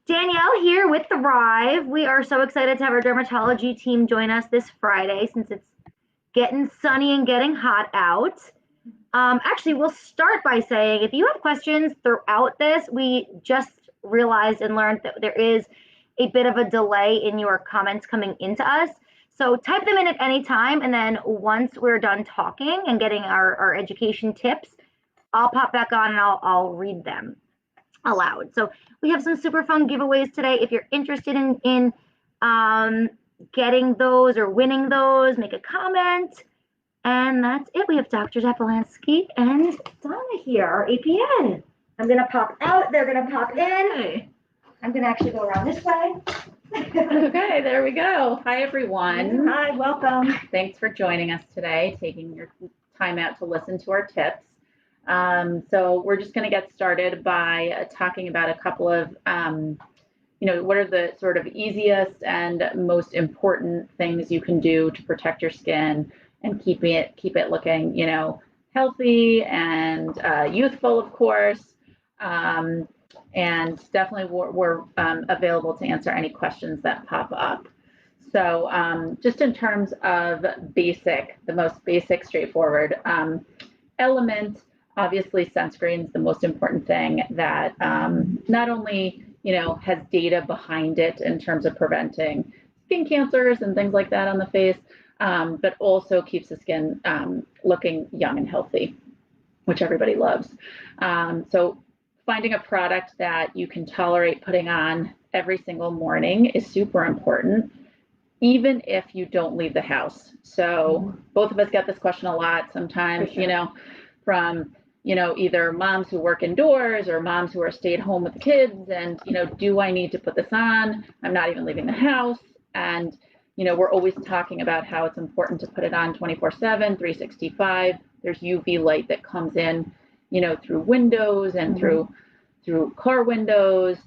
Danielle here with Thrive. We are so excited to have our dermatology team join us this Friday since it's getting sunny and getting hot out. Actually, we'll start by saying if you have questions throughout this, we just realized and learned that there is a bit of a delay in your comments coming into us. So type them in at any time, and then once we're done talking and getting our education tips, I'll pop back on and I'll read them aloud. So we have some super fun giveaways today. If you're interested in getting those or winning those, make a comment. And that's it. We have Dr. Zapolansky and Donna here, our APN. I'm going to pop out. They're going to pop in. Hey. I'm going to actually go around this way. Okay, there we go. Hi, everyone. Hi, welcome. Thanks for joining us today, taking your time out to listen to our tips. So we're just going to get started by talking about a couple of, what are the sort of easiest and most important things you can do to protect your skin and keep it looking, healthy and youthful, of course. And definitely we're available to answer any questions that pop up. So just in terms of the most basic, straightforward element, obviously sunscreen is the most important thing that not only, has data behind it in terms of preventing skin cancers and things like that on the face, but also keeps the skin looking young and healthy, which everybody loves. So finding a product that you can tolerate putting on every single morning is super important, even if you don't leave the house. So both of us get this question a lot sometimes, from either moms who work indoors or moms who are stay at home with the kids and, do I need to put this on? I'm not even leaving the house. And, we're always talking about how it's important to put it on 24/7, 365. There's UV light that comes in, through windows and through car windows.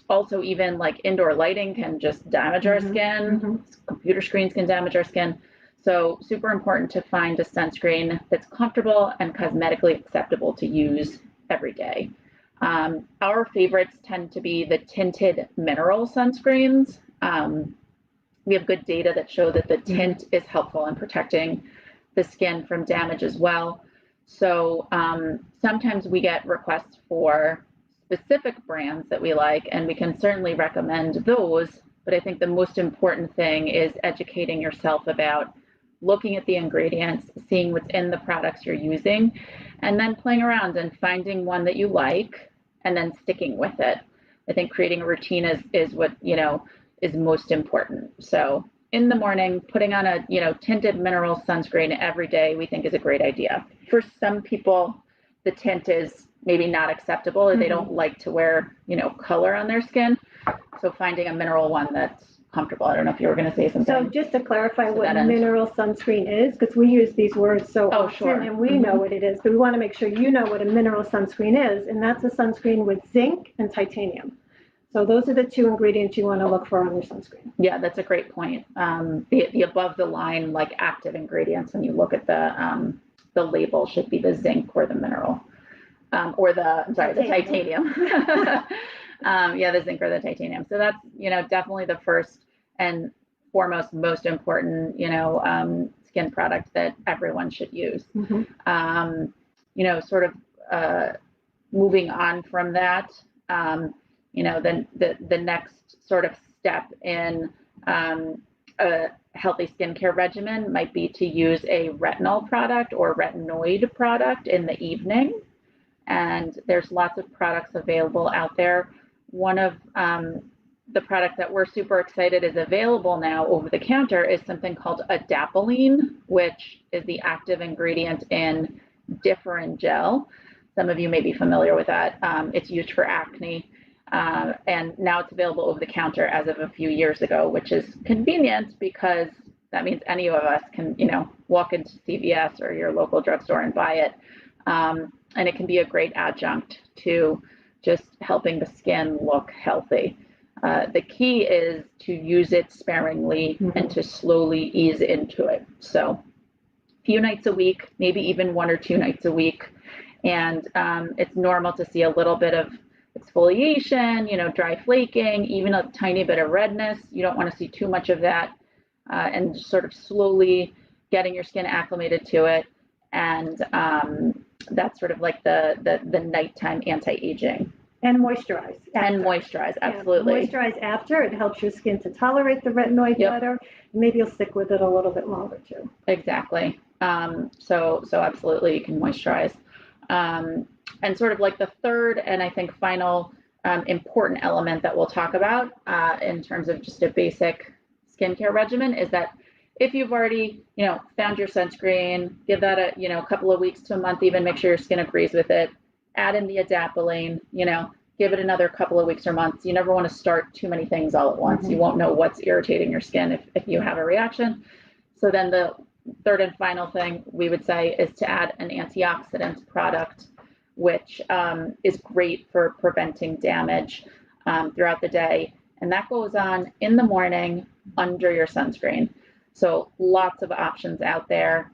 Also, even like indoor lighting can just damage our skin. Computer screens can damage our skin. So super important to find a sunscreen that's comfortable and cosmetically acceptable to use every day. Our favorites tend to be the tinted mineral sunscreens. We have good data that show that the tint is helpful in protecting the skin from damage as well. So sometimes we get requests for specific brands that we like, and we can certainly recommend those. But I think the most important thing is educating yourself about looking at the ingredients, seeing what's in the products you're using, and then playing around and finding one that you like and then sticking with it. I think creating a routine is what, is most important. So in the morning, putting on a, tinted mineral sunscreen every day, we think is a great idea. For some people, the tint is maybe not acceptable or they don't like to wear, color on their skin. So finding a mineral one that's comfortable. I don't know if you were going to say something. So just to clarify what mineral sunscreen is, because we use these words so often and we know what it is, but we want to make sure you know what a mineral sunscreen is, and that's a sunscreen with zinc and titanium. So those are the two ingredients you want to look for on your sunscreen. Yeah, that's a great point. The above the line, like active ingredients, when you look at the label, should be the zinc or the mineral, the titanium. The zinc or the titanium. So that's, definitely the first and foremost, most important, skin product that everyone should use. Sort of moving on from that, then the next sort of step in a healthy skincare regimen might be to use a retinol product or retinoid product in the evening. And there's lots of products available out there. One of the products that we're super excited is available now over the counter is something called adapalene, which is the active ingredient in Differin gel. Some of you may be familiar with that. It's used for acne. And now it's available over the counter as of a few years ago, which is convenient because that means any of us can, walk into CVS or your local drugstore and buy it. And it can be a great adjunct to just helping the skin look healthy. The key is to use it sparingly and to slowly ease into it. So a few nights a week, maybe even 1 or 2 nights a week. And it's normal to see a little bit of exfoliation, dry flaking, even a tiny bit of redness. You don't want to see too much of that, and sort of slowly getting your skin acclimated to it. And that's sort of like the nighttime anti-aging. And moisturize. After. And moisturize, absolutely. Yeah, moisturize after. It helps your skin to tolerate the retinoid better. Maybe you'll stick with it a little bit longer too. Exactly. So absolutely you can moisturize. And sort of like the third and I think final important element that we'll talk about in terms of just a basic skincare regimen is that if you've already, found your sunscreen, give that a couple of weeks to a month, even make sure your skin agrees with it. Add in the adapalene, give it another couple of weeks or months. You never want to start too many things all at once. You won't know what's irritating your skin if you have a reaction. So then the third and final thing we would say is to add an antioxidant product, which is great for preventing damage throughout the day. And that goes on in the morning under your sunscreen. So lots of options out there.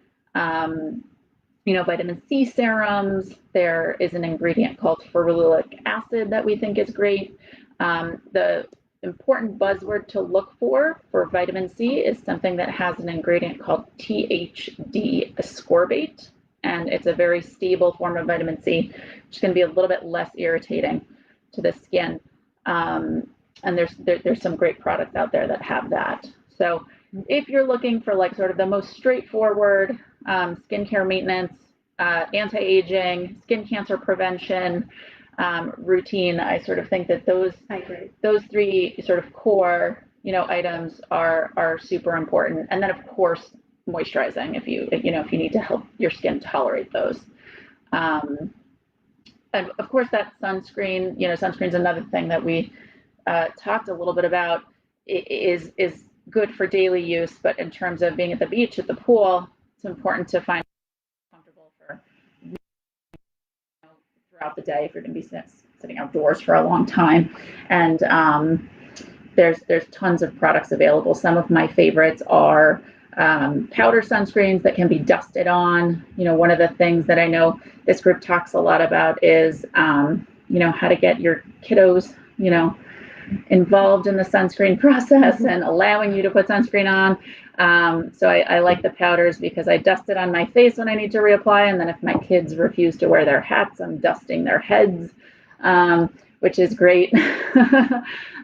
Vitamin C serums. There is an ingredient called ferulic acid that we think is great. The important buzzword to look for vitamin C is something that has an ingredient called THD ascorbate, and it's a very stable form of vitamin C, which can be a little bit less irritating to the skin. And there's some great products out there that have that. So if you're looking for like sort of the most straightforward skincare maintenance, anti-aging, skin cancer prevention routine, I sort of think that those three sort of core items are super important. And then of course moisturizing if you need to help your skin tolerate those. And of course that sunscreen, sunscreen's another thing that we talked a little bit about. Is good for daily use, but in terms of being at the beach, at the pool, it's important to find comfortable for throughout the day if you're going to be sitting outdoors for a long time. And there's tons of products available. Some of my favorites are powder sunscreens that can be dusted on. One of the things that I know this group talks a lot about is how to get your kiddos involved in the sunscreen process and allowing you to put sunscreen on. So I like the powders because I dust it on my face when I need to reapply, and then if my kids refuse to wear their hats, I'm dusting their heads, which is great.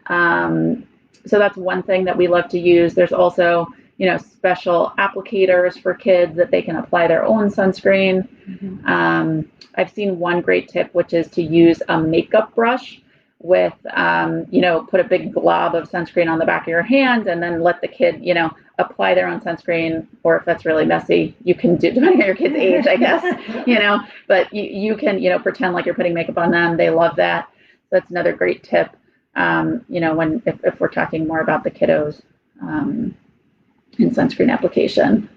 So that's one thing that we love to use. There's also special applicators for kids that they can apply their own sunscreen. I've seen one great tip, which is to use a makeup brush with, put a big glob of sunscreen on the back of your hand and then let the kid, apply their own sunscreen, or if that's really messy, you can do, depending on your kid's age, I guess, but you can, pretend like you're putting makeup on them. They love that. That's another great tip, if we're talking more about the kiddos in sunscreen application.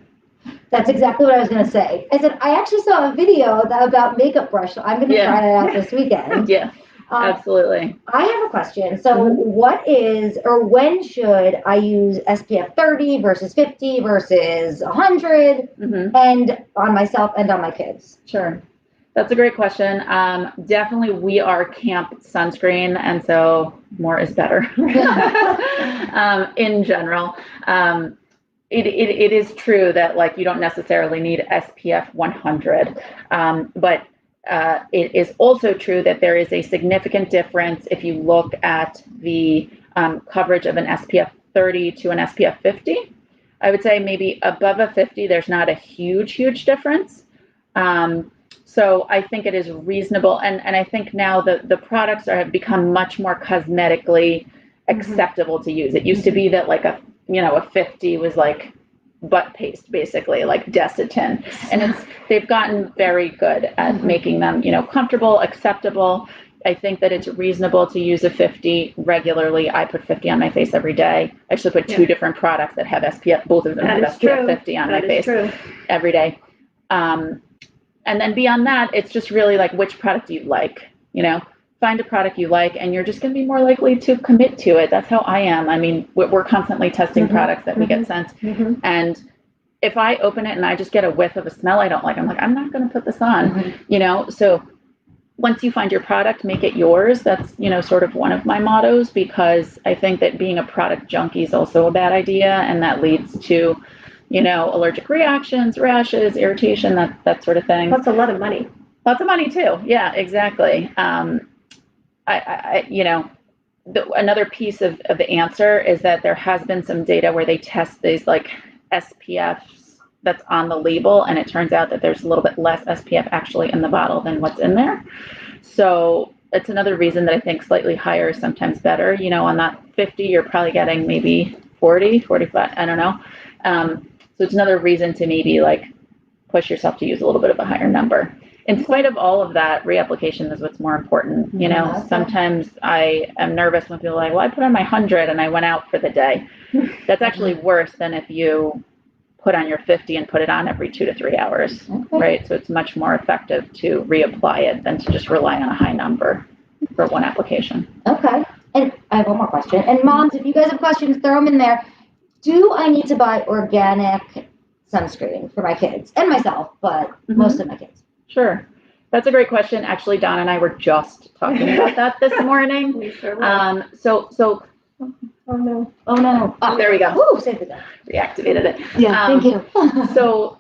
That's exactly what I was going to say. I said, I actually saw a video about makeup brush, so I'm going to try that out this weekend. Yeah. Absolutely. I have a question. So what is, or when should I use SPF 30 versus 50 versus 100 and on myself and on my kids? Sure. That's a great question. Definitely we are camp sunscreen, and so more is better in general. It is true that like you don't necessarily need SPF 100, but it is also true that there is a significant difference if you look at the coverage of an SPF 30 to an SPF 50. I would say maybe above a 50, there's not a huge difference. So I think it is reasonable. And I think now the products have become much more cosmetically acceptable to use. It used to be that like a 50 was like butt paste, basically, like Desitin, and they've gotten very good at making them comfortable, acceptable. I think that it's reasonable to use a 50 regularly. I put 50 on my face every day. I actually put two different products that have SPF, both of them have SPF 50 on my face every day. And then beyond that, it's just really like which product do you like, find a product you like, and you're just going to be more likely to commit to it. That's how I am. I mean, we're constantly testing products that we get sent. And if I open it and I just get a whiff of a smell I don't like, I'm like, I'm not going to put this on, So once you find your product, make it yours. That's, sort of one of my mottos, because I think that being a product junkie is also a bad idea, and that leads to, allergic reactions, rashes, irritation, that sort of thing. That's a lot of money. Lots of money too. Yeah, exactly. Another piece of the answer is that there has been some data where they test these like SPFs that's on the label, and it turns out that there's a little bit less SPF actually in the bottle than what's in there. So it's another reason that I think slightly higher is sometimes better. On that 50, you're probably getting maybe 40, 45, I don't know. So it's another reason to maybe like push yourself to use a little bit of a higher number. In spite of all of that, reapplication is what's more important. Sometimes I am nervous when people are like, well, I put on my 100 and I went out for the day. That's actually worse than if you put on your 50 and put it on every 2 to 3 hours, right? So it's much more effective to reapply it than to just rely on a high number for one application. Okay. And I have one more question. And moms, if you guys have questions, throw them in there. Do I need to buy organic sunscreen for my kids and myself, but most of my kids? Sure. That's a great question. Actually, Don and I were just talking about that this morning. We sure were. Oh no. Oh, there we go. Ooh, save the day. Reactivated it. Yeah, thank you. So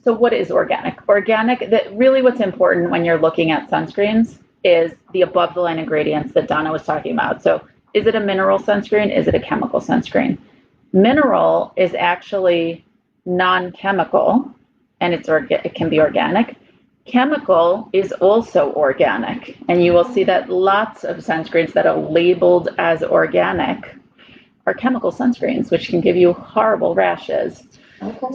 what is organic? Organic, really what's important when you're looking at sunscreens is the above the line ingredients that Donna was talking about. So is it a mineral sunscreen? Is it a chemical sunscreen? Mineral is actually non-chemical, and it can be organic. Chemical is also organic, and you will see that lots of sunscreens that are labeled as organic are chemical sunscreens, which can give you horrible rashes.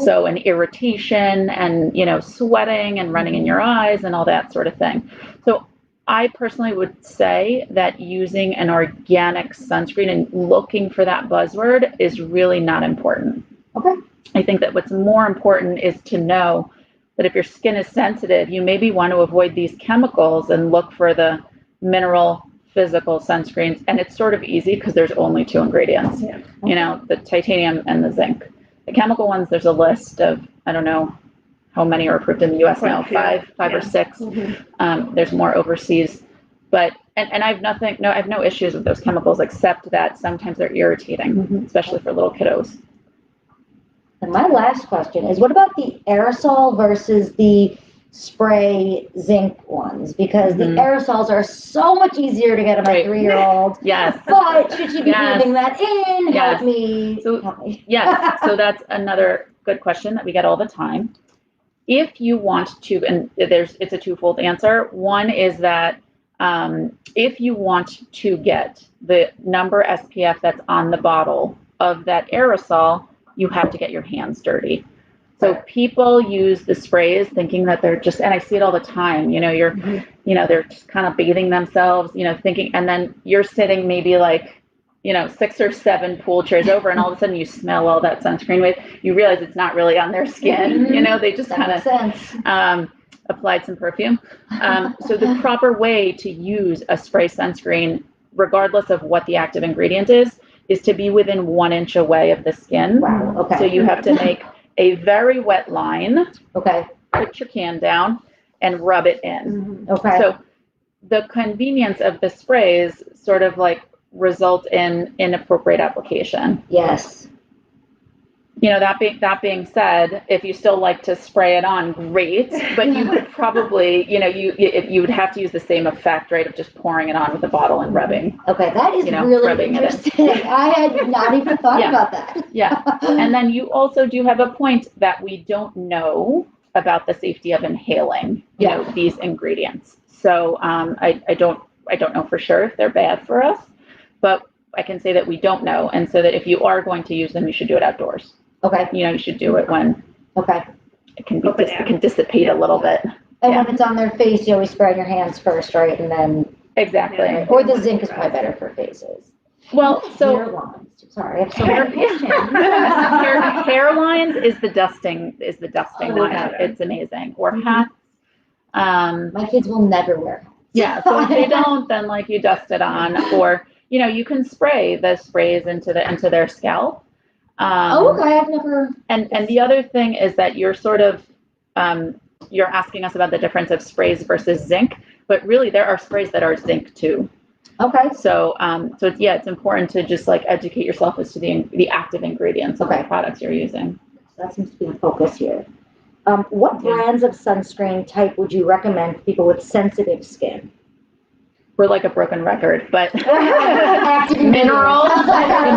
So an irritation and, sweating and running in your eyes and all that sort of thing. So I personally would say that using an organic sunscreen and looking for that buzzword is really not important. Okay. I think that what's more important is to know that if your skin is sensitive, you maybe want to avoid these chemicals and look for the mineral physical sunscreens. And it's sort of easy because there's only 2 ingredients, the titanium and the zinc. The chemical ones, there's a list of, I don't know how many are approved in the US now, five or 6. There's more overseas, but, and I have no issues with those chemicals, except that sometimes they're irritating, especially for little kiddos. And my last question is, what about the aerosol versus the spray zinc ones? Because the aerosols are so much easier to get on my 3-year-old. Yes. But should she be leaving that in? Help me. Yes. So that's another good question that we get all the time. If you want to, and it's a twofold answer. One is that if you want to get the number SPF that's on the bottle of that aerosol, you have to get your hands dirty. So people use the sprays thinking that they're just, and I see it all the time, they're just kind of bathing themselves, thinking, and then you're sitting maybe like, 6 or 7 pool chairs over, and all of a sudden you smell all that sunscreen with, you realize it's not really on their skin, they just kind of applied some perfume. So the proper way to use a spray sunscreen, regardless of what the active ingredient is to be within 1 inch away of the skin. Wow. Okay. So you have to make a very wet line. Okay. Put your can down and rub it in. Okay. So the convenience of the sprays sort of like result in inappropriate application. Yes. That being said, if you still like to spray it on, great, but you could probably, you would have to use the same effect, right, of just pouring it on with a bottle and rubbing. Okay, that is really interesting. I had not even thought about that. Yeah, and then you also do have a point that we don't know about the safety of inhaling, these ingredients. So I don't know for sure if they're bad for us, but I can say that we don't know, and so that if you are going to use them, you should do it outdoors. Okay. You should do it when it can dissipate a little bit. And when it's on their face, you always spray on your hands first, right? And then exactly. Or the zinc is probably better for faces. Well, so sorry, I'm so question. Hairlines is the dusting one. It's amazing. Or hats. My kids will never wear hats. Yeah. So if they don't, then like you dust it on, or you can spray the sprays into their scalp. Okay, I've never. And the other thing is that you're sort of you're asking us about the difference of sprays versus zinc. but really there are sprays that are zinc too. Okay. So, it's important to just like educate yourself as to the active ingredients of the products you're using. So that seems to be the focus here. What brands of sunscreen type would you recommend for people with sensitive skin? We're like a broken record, but mineral.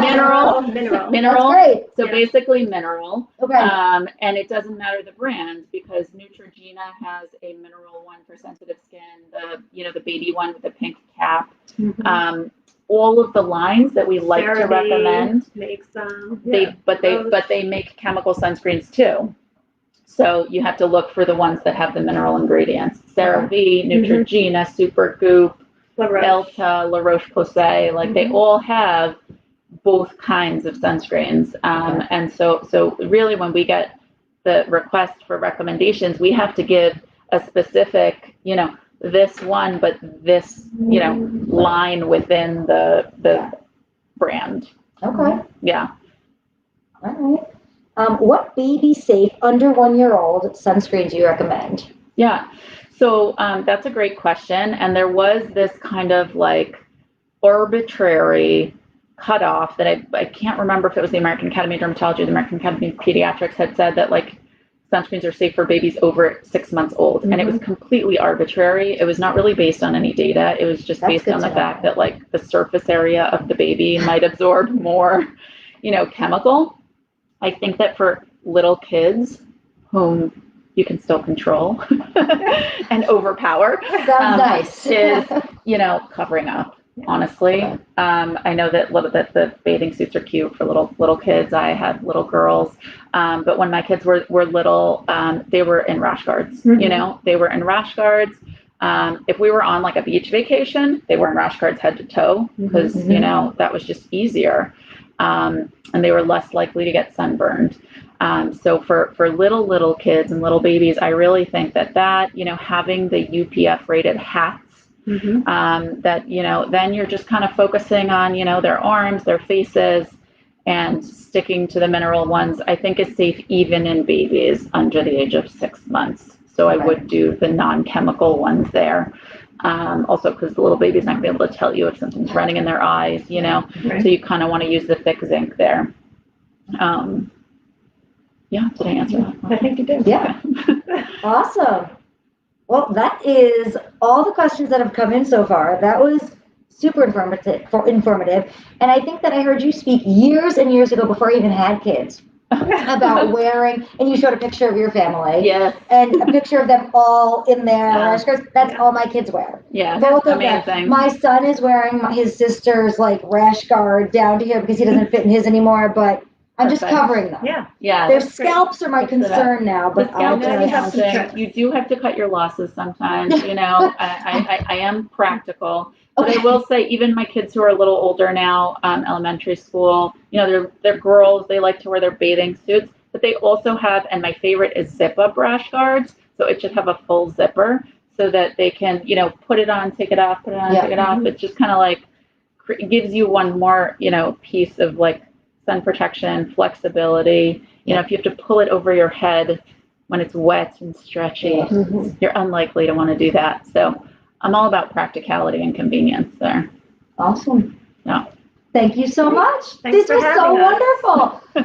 Mineral. That's great. So basically mineral. Okay. And it doesn't matter the brand because Neutrogena has a mineral one for sensitive skin. The baby one with the pink cap. Mm-hmm. All of the lines that we like to recommend makes they make chemical sunscreens too. So you have to look for the ones that have the mineral ingredients. CeraVe, Neutrogena, Supergoop, Delta, La Roche-Posay, like they all have both kinds of sunscreens. And so really when we get the request for recommendations, we have to give a specific, this one, but this, line within the brand. Okay. Yeah. All right. What baby safe under 1 year old sunscreens do you recommend? Yeah. So that's a great question. And there was this kind of like arbitrary cutoff that I can't remember if it was the American Academy of Dermatology or the American Academy of Pediatrics had said that like sunscreens are safe for babies over 6 months old. And it was completely arbitrary. It was not really based on any data. It was just based on the fact that like the surface area of the baby might absorb more, chemical. I think that for little kids whom you can still control and overpower. Sounds nice. Is, covering up, honestly. Okay. I know that the bathing suits are cute for little kids. I had little girls. But when my kids were little, they were in rash guards, they were in rash guards. If we were on like a beach vacation, they were in rash guards head to toe because, that was just easier. And they were less likely to get sunburned. So for little kids and little babies, I really think that having the UPF rated hats, that, then you're just kind of focusing on, their arms, their faces, and sticking to the mineral ones, I think is safe even in babies under the age of 6 months. So I would do the non-chemical ones there. Also because the little baby's not going to be able to tell you if something's running in their eyes, so you kind of want to use the thick zinc there. Yeah, did I answer that? I think you did. Yeah. Awesome. Well, that is all the questions that have come in so far. That was super informative. And I think that I heard you speak years and years ago before I even had kids about wearing, and you showed a picture of your family. Yes. And a picture of them all in their rash guards. That's all my kids wear. Yeah. Both of amazing. them. My son is wearing his sister's like rash guard down to here because he doesn't fit in his anymore, but I'm just covering them. Yeah. Their scalps are my concern now, but you do have to cut your losses sometimes. I am practical, but I will say even my kids who are a little older now, elementary school, they're girls. They like to wear their bathing suits, but they also have, and my favorite is zip-up rash guards. So it should have a full zipper so that they can, put it on, take it off, put it on, take it off. It just kind of like gives you one more, piece of like sun protection, flexibility. If you have to pull it over your head when it's wet and stretchy, you're unlikely to want to do that. So I'm all about practicality and convenience there. Awesome. Yeah. Thank you so much. Thanks this was so wonderful.